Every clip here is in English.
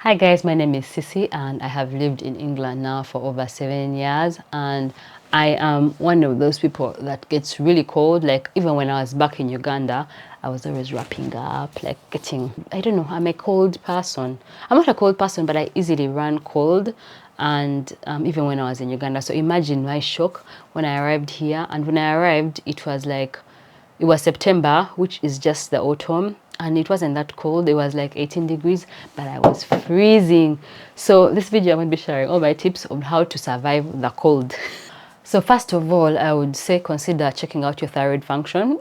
Hi guys, my name is Sissy and I have lived in England now for over 7 years, and I am one of those people that gets really cold. Like even when I was back in Uganda, I was always wrapping up, like getting, I don't know, I'm a cold person. I'm not a cold person, but I easily run cold, and even when I was in Uganda. So imagine my shock when I arrived here, and when I arrived it was September, which is just the autumn, and it wasn't that cold. It was like 18 degrees, but I was freezing. So this video I'm going to be sharing all my tips on how to survive the cold. So first of all, I would say consider checking out your thyroid function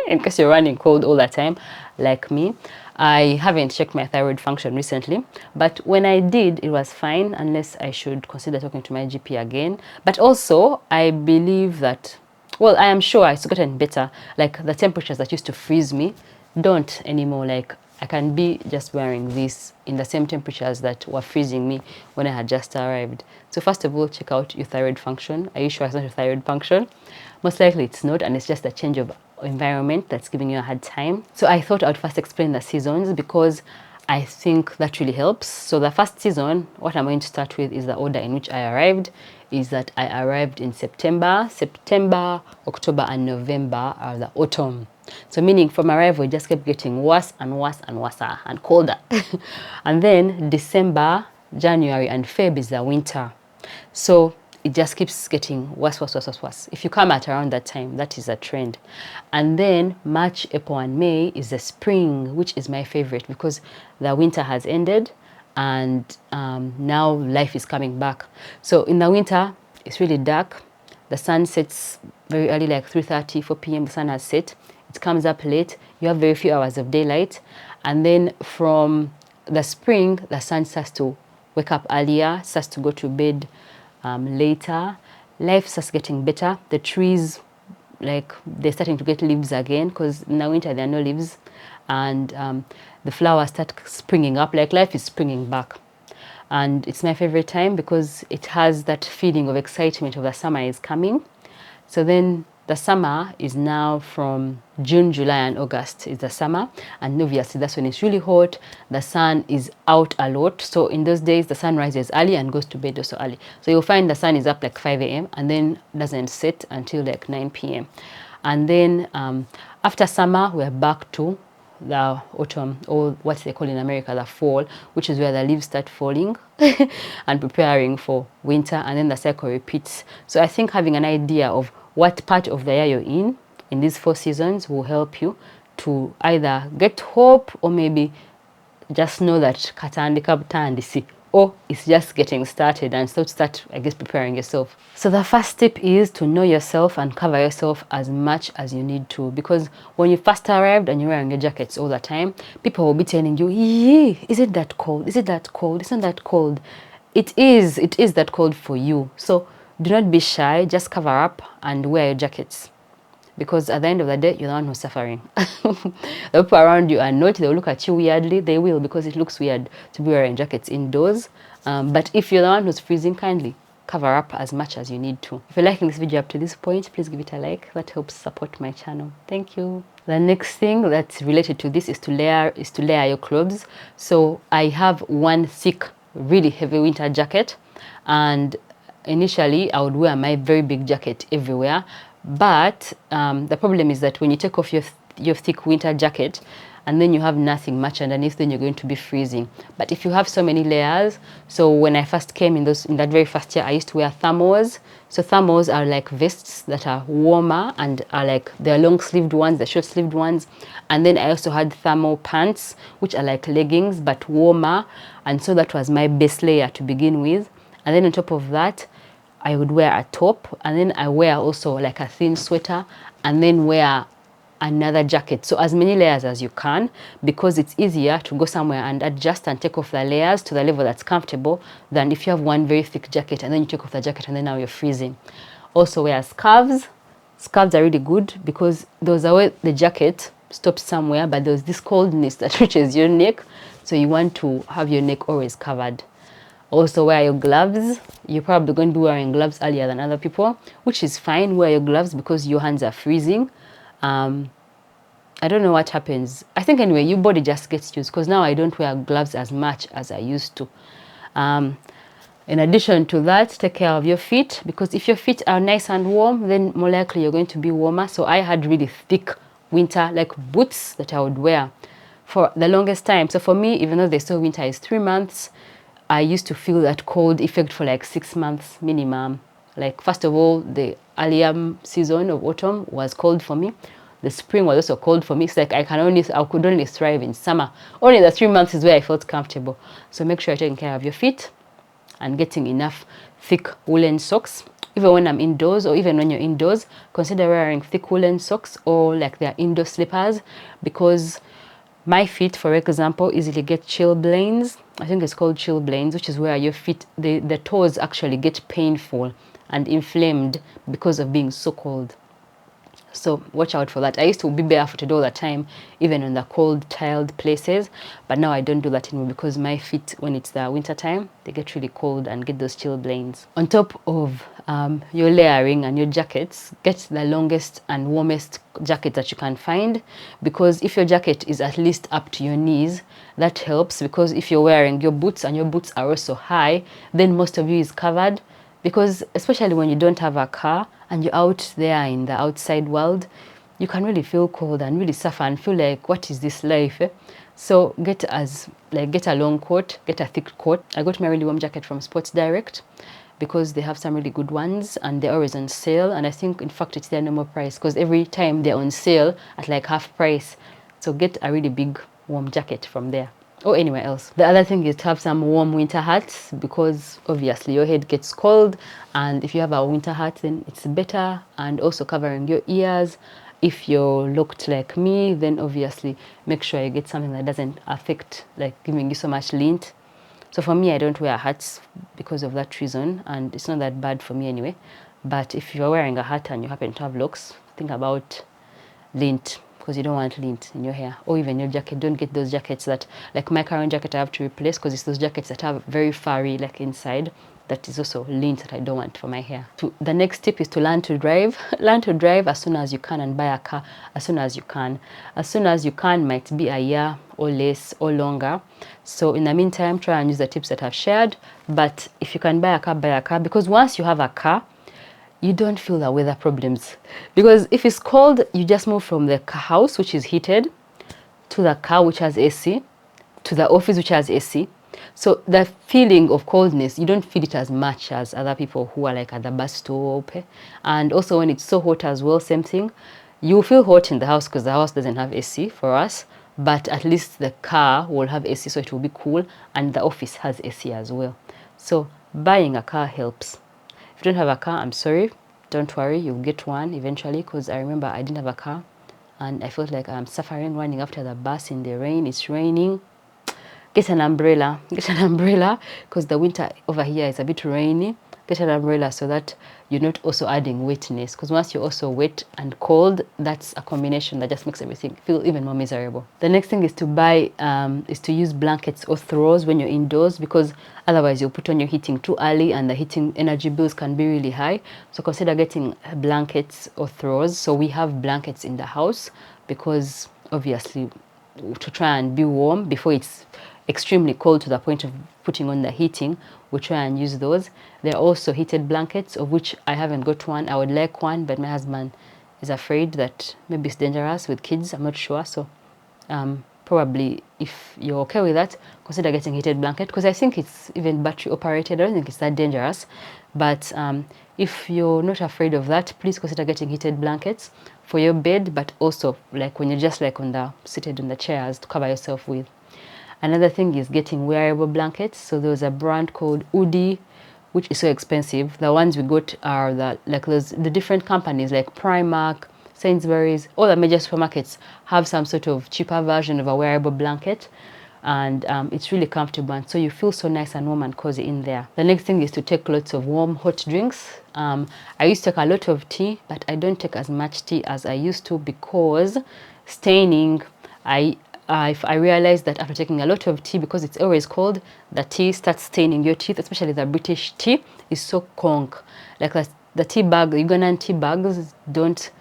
in case you're running cold all the time like me. I haven't checked my thyroid function recently, but when I did, it was fine, unless I should consider talking to my GP again. But also, I believe that, well, I am sure it's gotten better. Like the temperatures that used to freeze me don't anymore. Like I can be just wearing this in the same temperatures that were freezing me when I had just arrived. So first of all, check out your thyroid function. Are you sure it's not your thyroid function? Most likely it's not, and it's just a change of environment that's giving you a hard time. So I thought I'd first explain the seasons because I think that really helps. So the first season, what I'm going to start with is the order in which I arrived, is that I arrived in September. September, October, and November are the autumn. So meaning from arrival, it just kept getting worse and worse and worse and colder. And then December, January, and Feb is the winter. So it just keeps getting worse, worse, worse, worse, worse. If you come at around that time, that is a trend. And then March, April, and May is the spring, which is my favorite because the winter has ended and now life is coming back. So in the winter, it's really dark. The sun sets very early, like 3:30, 4 p.m. The sun has set. It comes up late. You have very few hours of daylight. And then from the spring, the sun starts to wake up earlier, starts to go to bed later. Life starts getting better. The trees, like, they're starting to get leaves again because in the winter there are no leaves. And the flowers start springing up. Like, life is springing back. And it's my favorite time because it has that feeling of excitement of the summer is coming. So then the summer is now from June, July, and August is the summer. And obviously that's when it's really hot. The sun is out a lot. So in those days, the sun rises early and goes to bed also early. So you'll find the sun is up like 5 a.m. and then doesn't set until like 9 p.m. And then after summer, we're back to the autumn, or what they call in America the fall, which is where the leaves start falling and preparing for winter, and then the cycle repeats. So I think having an idea of what part of the year you're in these 4 seasons will help you to either get hope or maybe just know that katandika butandisi, or it's just getting started, and so to start, I guess, preparing yourself. So the first tip is to know yourself and cover yourself as much as you need to, because when you first arrived and you're wearing your jackets all the time, people will be telling you, is it that cold? Is it that cold? It's not that cold. It is that cold for you. So do not be shy, just cover up and wear your jackets. Because at the end of the day, you're the one who's suffering. The people around you are not. They'll look at you weirdly. They will, because it looks weird to be wearing jackets indoors. But if you're the one who's freezing, kindly cover up as much as you need to. If you're liking this video up to this point, please give it a like. That helps support my channel. Thank you. The next thing that's related to this is to layer your clothes. So I have one thick, really heavy winter jacket, and initially I would wear my very big jacket everywhere. But the problem is that when you take off your thick winter jacket and then you have nothing much underneath, then you're going to be freezing. But if you have so many layers, so when I first came in that very first year, I used to wear thermals. So thermals are like vests that are warmer and are like, they're long sleeved ones, they're short sleeved ones. And then I also had thermal pants, which are like leggings but warmer. And so that was my base layer to begin with. And then on top of that, I would wear a top, and then I wear also like a thin sweater, and then wear another jacket. So as many layers as you can, because it's easier to go somewhere and adjust and take off the layers to the level that's comfortable than if you have one very thick jacket and then you take off the jacket and then now you're freezing. Also wear scarves. Scarves are really good because those are where the jacket stops somewhere, but there's this coldness that reaches your neck. So you want to have your neck always covered. Also wear your gloves. You're probably going to be wearing gloves earlier than other people, which is fine. Wear your gloves because your hands are freezing. And I don't know what happens. I think anyway, your body just gets used, because now I don't wear gloves as much as I used to. In addition to that, take care of your feet, because if your feet are nice and warm, then more likely you're going to be warmer. So I had really thick winter, like boots that I would wear for the longest time. So for me, even though they say winter is 3 months, I used to feel that cold effect for like 6 months minimum. Like, first of all, the earlier season of autumn was cold for me. The spring was also cold for me. It's like I could only thrive in summer. Only the 3 months is where I felt comfortable. So make sure you're taking care of your feet and getting enough thick woolen socks. Even when I'm indoors, or even when you're indoors, consider wearing thick woolen socks, or like their indoor slippers, because my feet, for example, easily get chilblains. I think it's called chilblains, which is where your feet, the toes actually get painful and inflamed because of being so cold. So watch out for that. I used to be barefooted all the time, even in the cold tiled places, but now I don't do that anymore, because my feet, when it's the winter time, they get really cold and get those chilblains. On top of your layering and your jackets, get the longest and warmest jacket that you can find, because if your jacket is at least up to your knees, that helps, because if you're wearing your boots and your boots are also high, then most of you is covered. Because especially when you don't have a car and you're out there in the outside world, you can really feel cold and really suffer and feel like, what is this life? So get a long coat, get a thick coat. I got my really warm jacket from Sports Direct, because they have some really good ones and they're always on sale. And I think, in fact, it's their normal price, because every time they're on sale at like half price. So get a really big warm jacket from there, or anywhere else. The other thing is to have some warm winter hats, because obviously your head gets cold, and if you have a winter hat, then it's better. And also covering your ears. If you're looked like me, then obviously make sure you get something that doesn't affect, like giving you so much lint. So for me, I don't wear hats because of that reason, and it's not that bad for me anyway. But if you're wearing a hat and you happen to have locks, think about lint, because you don't want lint in your hair. Or even your jacket, don't get those jackets that, like my current jacket I have to replace, because it's those jackets that have very furry like inside, that is also lint that I don't want for my hair. The next tip is to learn to drive. Learn to drive as soon as you can, and buy a car as soon as you can. As soon as you can might be a year or less or longer. So in the meantime, try and use the tips that I've shared. But if you can buy a car, because once you have a car, you don't feel the weather problems. Because if it's cold, you just move from the house, which is heated, to the car, which has AC, to the office, which has AC. So the feeling of coldness, you don't feel it as much as other people who are like at the bus stop. And also when it's so hot as well, same thing. You feel hot in the house, because the house doesn't have AC for us, but at least the car will have AC, so it will be cool, and the office has AC as well. So buying a car helps. If you don't have a car, I'm sorry, don't worry, you'll get one eventually, because I remember I didn't have a car and I felt like I'm suffering running after the bus in the rain. It's raining. Get an umbrella, because the winter over here is a bit rainy. Get an umbrella so that you're not also adding wetness, because once you're also wet and cold, that's a combination that just makes everything feel even more miserable. The next thing is to use blankets or throws when you're indoors, because otherwise you'll put on your heating too early and the heating energy bills can be really high. So consider getting blankets or throws. So we have blankets in the house, because obviously to try and be warm before it's extremely cold to the point of putting on the heating, we try and use those. There are also heated blankets, of which I haven't got one. I would like one, but my husband is afraid that maybe it's dangerous with kids. I'm not sure. So probably if you're okay with that, consider getting a heated blanket, because I think it's even battery operated. I don't think it's that dangerous. But if you're not afraid of that, please consider getting heated blankets for your bed, but also like when you're just like seated on the chairs to cover yourself with. Another thing is getting wearable blankets. So there's a brand called Udi, which is so expensive. The ones we got are the different companies like Primark, Sainsbury's, all the major supermarkets have some sort of cheaper version of a wearable blanket. And it's really comfortable, and so you feel so nice and warm and cozy in there. The next thing is to take lots of warm hot drinks. I used to take a lot of tea, but I don't take as much tea as I used to, because staining, I realized that after taking a lot of tea, because it's always cold, the tea starts staining your teeth. Especially the British tea is so conk. Like the tea bag, the Ugandan tea bags don't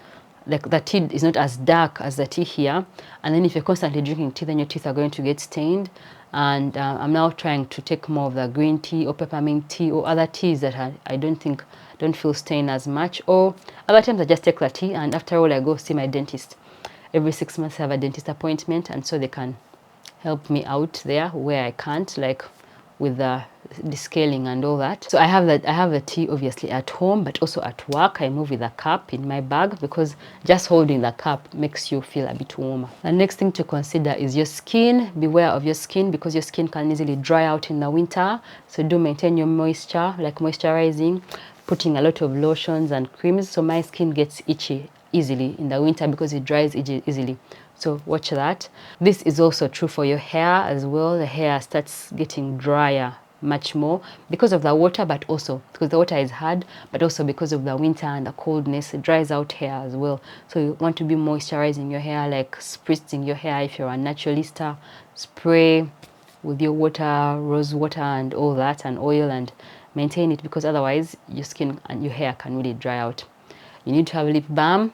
like the tea is not as dark as the tea here. And then if you're constantly drinking tea, then your teeth are going to get stained. And I'm now trying to take more of the green tea or peppermint tea or other teas that I don't feel stained as much. Or other times I just take the tea, and after all I go see my dentist. Every 6 months I have a dentist appointment, and so they can help me out there where I can't, like with the descaling and all that. So I have a tea obviously at home, but also at work I move with a cup in my bag, because just holding the cup makes you feel a bit warmer. The next thing to consider is your skin. Beware of your skin, because your skin can easily dry out in the winter. So do maintain your moisture, like moisturizing, putting a lot of lotions and creams. So my skin gets itchy easily in the winter because it dries easily. So watch that. This is also true for your hair as well. The hair starts getting drier much more because of the water, but also because the water is hard, but also because of the winter and the coldness, it dries out hair as well. So you want to be moisturizing your hair, like spritzing your hair if you're a naturalista, spray with your water, rose water and all that, and oil, and maintain it, because otherwise your skin and your hair can really dry out. You need to have lip balm,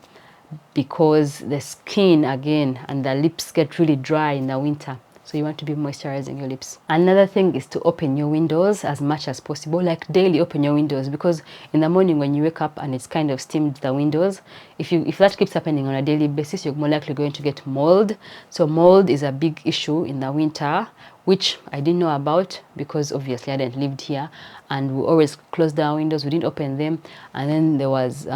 because the skin again and the lips get really dry in the winter. So you want to be moisturizing your lips. Another thing is to open your windows as much as possible, like daily open your windows, because in the morning when you wake up and it's kind of steamed the windows, if that keeps happening on a daily basis, you're more likely going to get mold. So mold is a big issue in the winter, which I didn't know about because obviously I hadn't lived here, and we always closed our windows, we didn't open them, and then there was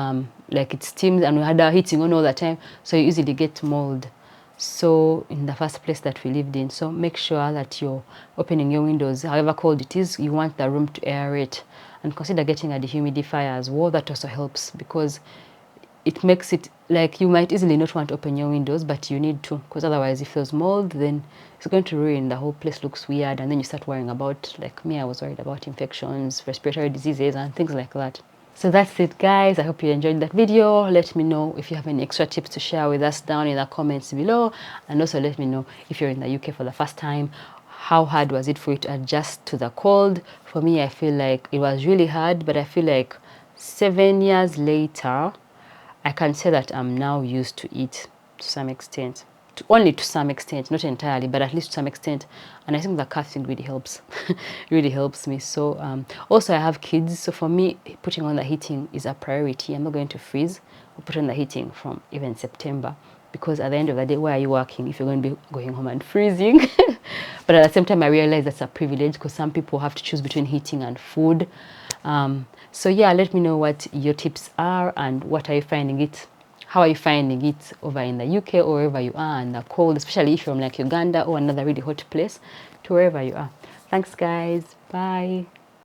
like it steams and we had our heating on all the time, so you easily get mold. So in the first place that we lived in, so make sure that you're opening your windows. However cold it is, you want the room to aerate, and consider getting a dehumidifier as well. That also helps, because it makes it like you might easily not want to open your windows, but you need to, because otherwise if there's mold, then it's going to ruin, the whole place looks weird, and then you start worrying about, like me, I was worried about infections, respiratory diseases and things like that. So that's it guys, I hope you enjoyed that video. Let me know if you have any extra tips to share with us down in the comments below, and also let me know if you're in the UK for the first time, how hard was it for you to adjust to the cold? For me, I feel like it was really hard, but I feel like 7 years later I can say that I'm now used to it to some extent. Only to some extent, not entirely, but at least to some extent. And I think the cat thing really helps. Really helps me. So also I have kids, so for me putting on the heating is a priority. I'm not going to freeze or put on the heating from even September, because at the end of the day, why are you working if you're going to be going home and freezing? But at the same time I realize that's a privilege, because some people have to choose between heating and food. So yeah, let me know what your tips are, and what are you finding it, how are you finding it over in the UK or wherever you are, and the cold, especially if you're from like Uganda or another really hot place, to wherever you are. Thanks guys, bye.